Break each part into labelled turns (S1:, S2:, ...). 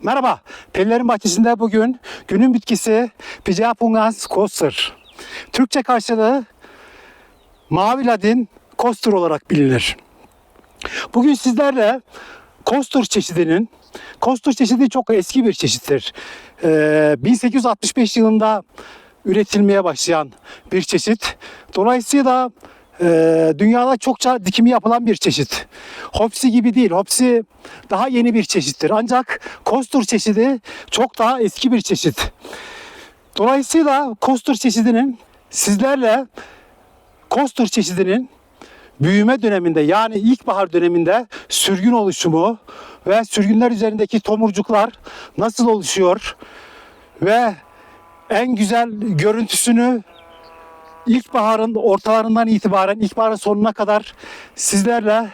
S1: Merhaba, Perilerin Bahçesi'nde bugün günün bitkisi Pigeapungas coster. Türkçe karşılığı mavi ladin coster olarak bilinir. Bugün sizlerle coster çeşidi çok eski bir çeşittir. 1865 yılında üretilmeye başlayan bir çeşit. Dolayısıyla dünyada çokça dikimi yapılan bir çeşit. Hopsi gibi değil. Hopsi daha yeni bir çeşittir. Ancak coster çeşidi çok daha eski bir çeşit. Dolayısıyla sizlerle coster çeşidinin büyüme döneminde, yani ilkbahar döneminde sürgün oluşumu ve sürgünler üzerindeki tomurcuklar nasıl oluşuyor ve en güzel görüntüsünü ilkbaharın ortalarından itibaren ilkbaharın sonuna kadar sizlerle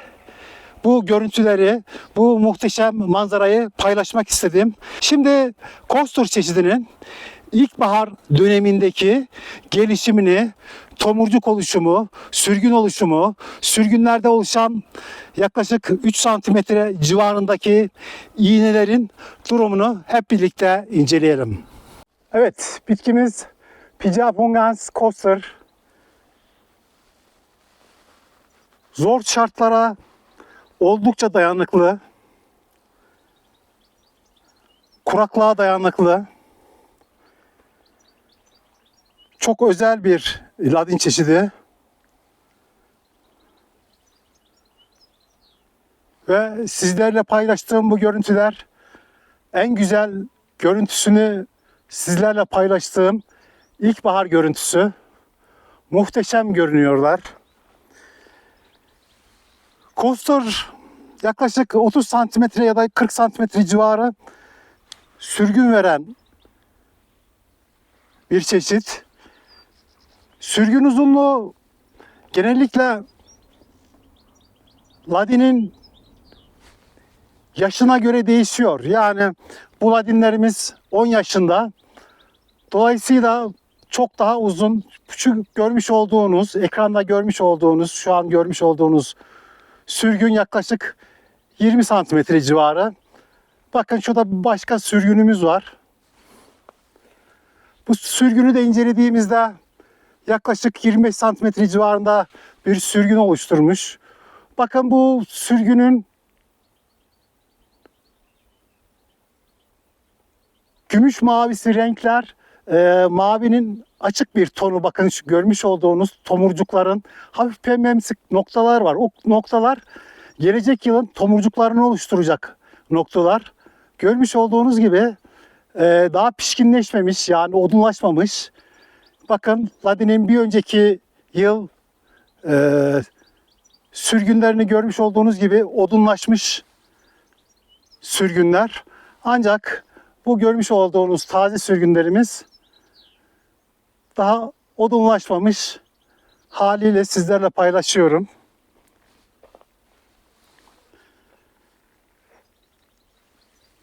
S1: bu görüntüleri, bu muhteşem manzarayı paylaşmak istedim. Şimdi coster çeşidinin ilkbahar dönemindeki gelişimini, tomurcuk oluşumu, sürgün oluşumu, sürgünlerde oluşan yaklaşık 3 santimetre civarındaki iğnelerin durumunu hep birlikte inceleyelim. Evet, bitkimiz Pigeapungas coster. Zor şartlara oldukça dayanıklı, kuraklığa dayanıklı, çok özel bir ladin çeşidi ve sizlerle paylaştığım bu görüntüler, en güzel görüntüsünü sizlerle paylaştığım ilkbahar görüntüsü. Muhteşem görünüyorlar. Coster yaklaşık 30 santimetre ya da 40 santimetre civarı sürgün veren bir çeşit. Sürgün uzunluğu genellikle ladinin yaşına göre değişiyor. Yani bu ladinlerimiz 10 yaşında. Dolayısıyla çok daha uzun. Şu görmüş olduğunuz, ekranda görmüş olduğunuz, şu an görmüş olduğunuz sürgün yaklaşık 20 santimetre civarı. Bakın şurada bir başka sürgünümüz var. Bu sürgünü de incelediğimizde yaklaşık 25 santimetre civarında bir sürgün oluşturmuş. Bakın bu sürgünün gümüş mavisi renkler, mavinin açık bir tonu. Bakın şu görmüş olduğunuz tomurcukların hafif pembemsi noktalar var. O noktalar gelecek yılın tomurcuklarını oluşturacak noktalar. Görmüş olduğunuz gibi daha pişkinleşmemiş, yani odunlaşmamış. Bakın ladinin bir önceki yıl sürgünlerini görmüş olduğunuz gibi odunlaşmış sürgünler. Ancak bu görmüş olduğunuz taze sürgünlerimiz daha odunlaşmamış haliyle sizlerle paylaşıyorum.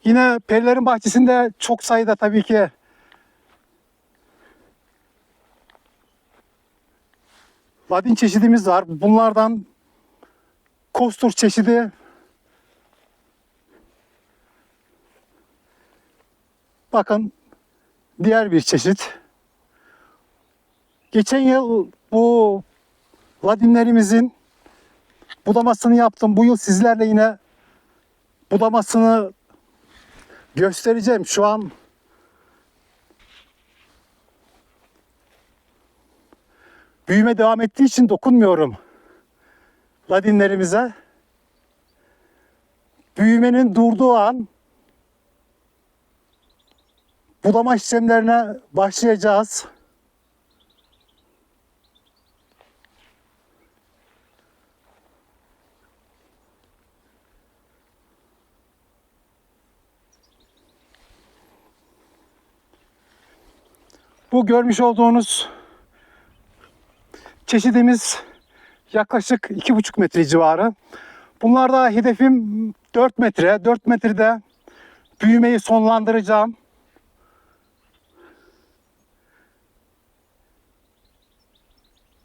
S1: Yine Perilerin Bahçesi'nde çok sayıda tabii ki ladin çeşidimiz var. Bunlardan coster çeşidi, bakın, diğer bir çeşit. Geçen yıl bu ladinlerimizin budamasını yaptım. Bu yıl sizlerle yine budamasını göstereceğim. Şu an büyüme devam ettiği için dokunmuyorum ladinlerimize. Büyümenin durduğu an budama işlemlerine başlayacağız. Bu görmüş olduğunuz çeşidimiz yaklaşık 2,5 metre civarı. Bunlarda hedefim 4 metre. 4 metrede büyümeyi sonlandıracağım.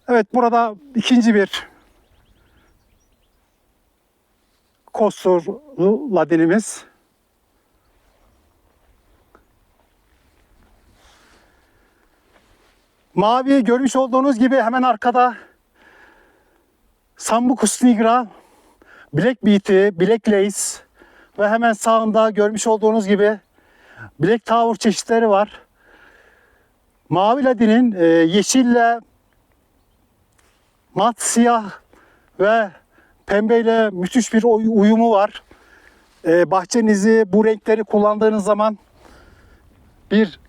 S1: Evet, burada ikinci bir coster ladinimiz. Mavi görmüş olduğunuz gibi hemen arkada Sambucus nigra, Black Beat'i, Black Lace ve hemen sağında görmüş olduğunuz gibi Black Tower çeşitleri var. Mavi ladinin yeşille, mat siyah ve pembeyle müthiş bir uyumu var. Bahçenizi bu renkleri kullandığınız zaman bir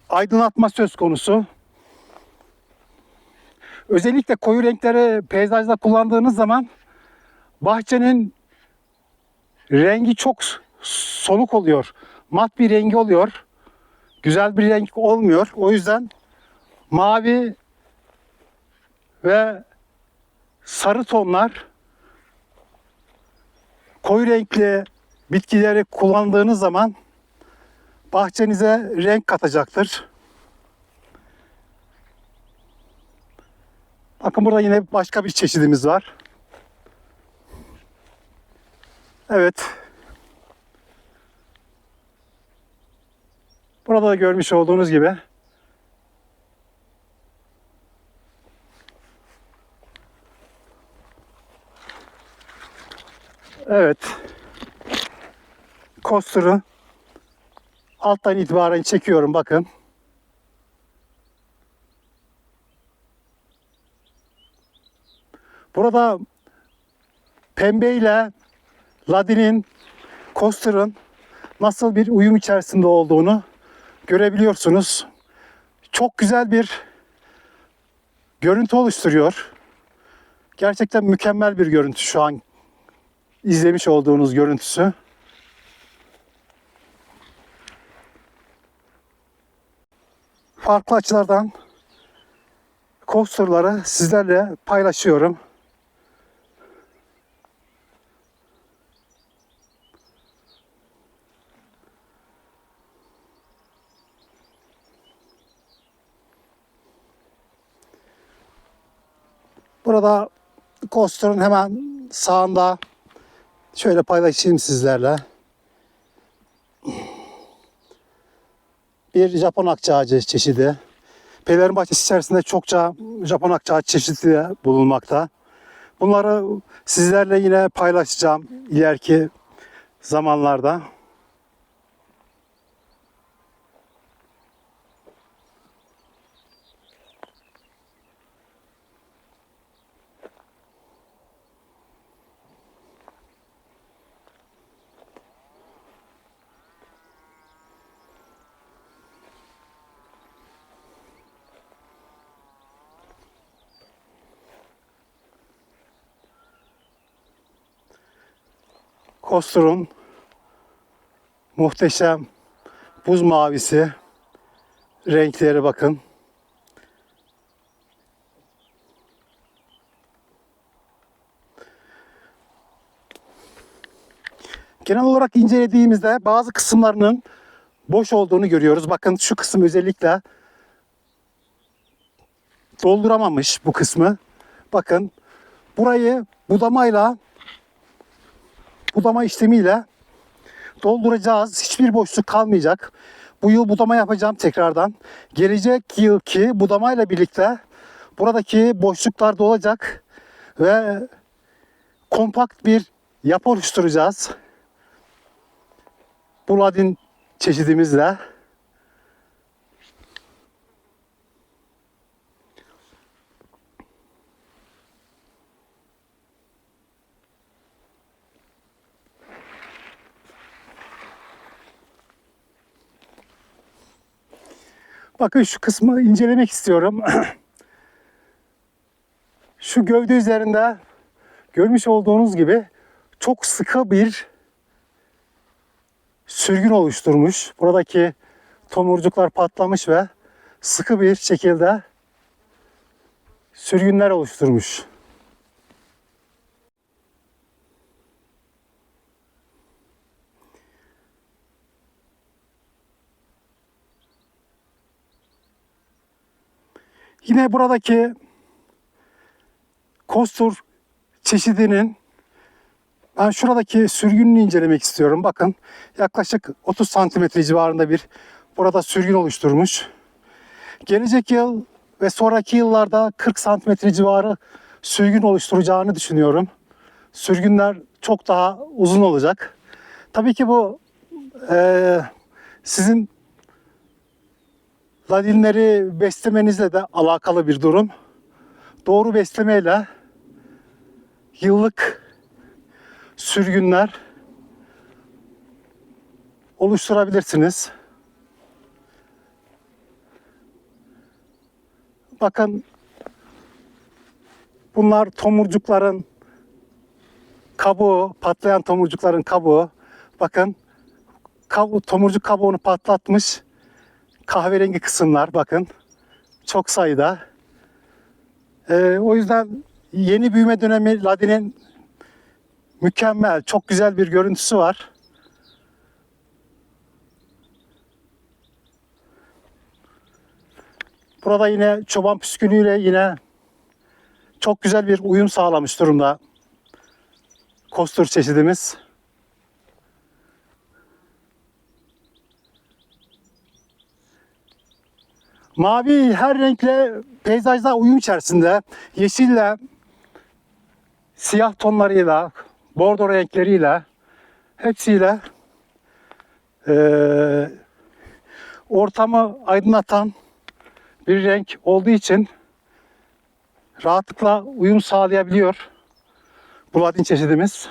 S1: aydınlatma söz konusu. Özellikle koyu renkleri peyzajda kullandığınız zaman bahçenin rengi çok soluk oluyor. Mat bir rengi oluyor. Güzel bir renk olmuyor. O yüzden mavi ve sarı tonlar, koyu renkli bitkileri kullandığınız zaman bahçenize renk katacaktır. Bakın burada yine başka bir çeşidimiz var. Evet. Burada da görmüş olduğunuz gibi evet, coaster'ı alttan itibaren çekiyorum, bakın. Burada pembe ile ladinin, coaster'ın nasıl bir uyum içerisinde olduğunu görebiliyorsunuz. Çok güzel bir görüntü oluşturuyor. Gerçekten mükemmel bir görüntü şu an izlemiş olduğunuz görüntüsü. Farklı açılardan coaster'ları sizlerle paylaşıyorum. Burada coaster'ın hemen sağında şöyle paylaşayım sizlerle. Bir Japon akçağacı çeşidi. Pelerin bahçesi içerisinde çokça Japon akçağacı çeşidi bulunmakta. Bunları sizlerle yine paylaşacağım ileriki zamanlarda. Coaster'ın muhteşem buz mavisi renkleri bakın. Genel olarak incelediğimizde bazı kısımlarının boş olduğunu görüyoruz. Bakın şu kısım özellikle dolduramamış bu kısmı. Bakın burayı budama işlemiyle dolduracağız. Hiçbir boşluk kalmayacak. Bu yıl budama yapacağım tekrardan. Gelecek yılki budamayla birlikte buradaki boşluklar dolacak ve kompakt bir yapı oluşturacağız. Bu ladin çeşidimizle. Bakın şu kısmı incelemek istiyorum. Şu gövde üzerinde görmüş olduğunuz gibi çok sıkı bir sürgün oluşturmuş. Buradaki tomurcuklar patlamış ve sıkı bir şekilde sürgünler oluşturmuş. Yine buradaki coaster çeşidinin ben şuradaki sürgününü incelemek istiyorum. Bakın yaklaşık 30 santimetre civarında bir burada sürgün oluşturmuş. Gelecek yıl ve sonraki yıllarda 40 santimetre civarı sürgün oluşturacağını düşünüyorum. Sürgünler çok daha uzun olacak. Tabii ki bu sizin ladinleri beslemenizle de alakalı bir durum. Doğru beslemeyle yıllık sürgünler oluşturabilirsiniz. Bakın, bunlar tomurcukların kabuğu, patlayan tomurcukların kabuğu. Bakın, tomurcuk kabuğunu patlatmış kahverengi kısımlar, bakın çok sayıda. O yüzden yeni büyüme dönemi ladinin mükemmel, çok güzel bir görüntüsü var. Burada yine çoban püskülüyle yine çok güzel bir uyum sağlamış durumda kostur çeşidimiz. Mavi her renkle peyzajda uyum içerisinde. Yeşille, siyah tonlarıyla, bordo renkleriyle, hepsiyle ortamı aydınlatan bir renk olduğu için rahatlıkla uyum sağlayabiliyor bu ladin çeşidimiz.